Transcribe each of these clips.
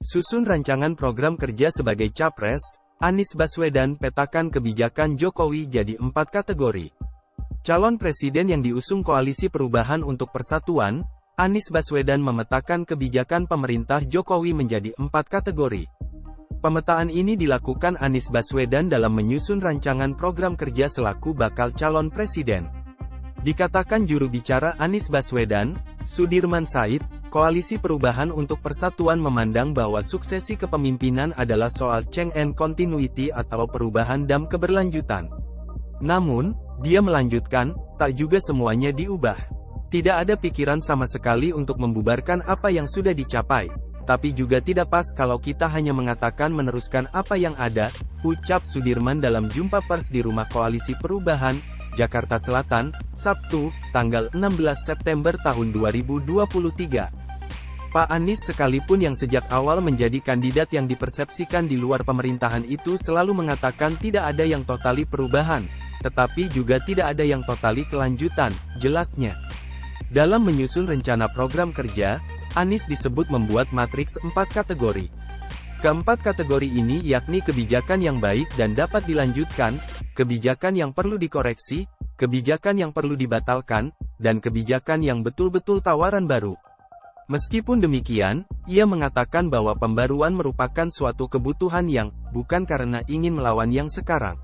Susun rancangan program kerja sebagai Capres, Anies Baswedan petakan kebijakan Jokowi jadi 4 kategori. Calon presiden yang diusung Koalisi Perubahan untuk Persatuan, Anies Baswedan memetakan kebijakan pemerintah Jokowi menjadi 4 kategori. Pemetaan ini dilakukan Anies Baswedan dalam menyusun rancangan program kerja selaku bakal calon presiden. Dikatakan juru bicara Anies Baswedan, Sudirman Said, Koalisi Perubahan untuk Persatuan memandang bahwa suksesi kepemimpinan adalah soal change and continuity atau perubahan dan keberlanjutan. Namun, dia melanjutkan, tak juga semuanya diubah. Tidak ada pikiran sama sekali untuk membubarkan apa yang sudah dicapai. Tapi juga tidak pas kalau kita hanya mengatakan meneruskan apa yang ada, ucap Sudirman dalam jumpa pers di Rumah Koalisi Perubahan, Jakarta Selatan, Sabtu, tanggal 16 September tahun 2023. Pak Anies sekalipun yang sejak awal menjadi kandidat yang dipersepsikan di luar pemerintahan itu selalu mengatakan tidak ada yang totali perubahan, tetapi juga tidak ada yang totali kelanjutan, jelasnya. Dalam menyusun rencana program kerja, Anies disebut membuat matriks 4 kategori. Keempat kategori ini yakni kebijakan yang baik dan dapat dilanjutkan, kebijakan yang perlu dikoreksi, kebijakan yang perlu dibatalkan, dan kebijakan yang betul-betul tawaran baru. Meskipun demikian, ia mengatakan bahwa pembaruan merupakan suatu kebutuhan yang, bukan karena ingin melawan yang sekarang.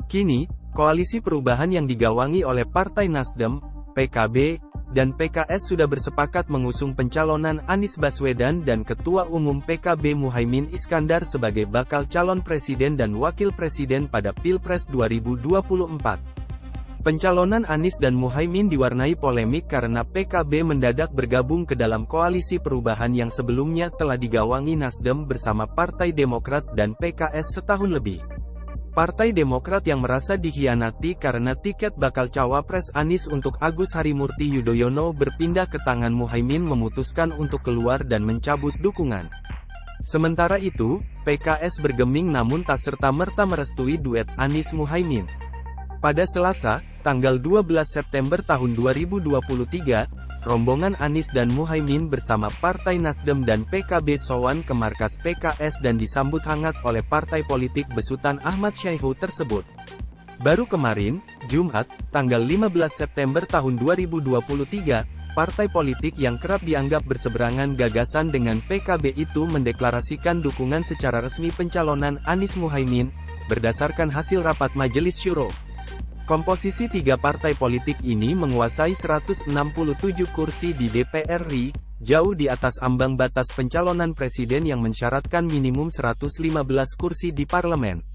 Kini, Koalisi Perubahan yang digawangi oleh Partai Nasdem, PKB, dan PKS sudah bersepakat mengusung pencalonan Anies Baswedan dan Ketua Umum PKB Muhaimin Iskandar sebagai bakal calon presiden dan wakil presiden pada Pilpres 2024. Pencalonan Anies dan Muhaimin diwarnai polemik karena PKB mendadak bergabung ke dalam Koalisi Perubahan yang sebelumnya telah digawangi Nasdem bersama Partai Demokrat dan PKS setahun lebih. Partai Demokrat yang merasa dikhianati karena tiket bakal cawapres Anies untuk Agus Harimurti Yudhoyono berpindah ke tangan Muhaimin memutuskan untuk keluar dan mencabut dukungan. Sementara itu, PKS bergeming namun tak serta-merta merestui duet Anies-Muhaimin. Pada Selasa, tanggal 12 September tahun 2023, rombongan Anies dan Muhaimin bersama Partai Nasdem dan PKB sowan ke markas PKS dan disambut hangat oleh partai politik besutan Ahmad Syaihu tersebut. Baru kemarin, Jumat, tanggal 15 September tahun 2023, partai politik yang kerap dianggap berseberangan gagasan dengan PKB itu mendeklarasikan dukungan secara resmi pencalonan Anies Muhaimin, berdasarkan hasil rapat Majelis Syuro. Komposisi 3 partai politik ini menguasai 167 kursi di DPR RI, jauh di atas ambang batas pencalonan presiden yang mensyaratkan minimum 115 kursi di parlemen.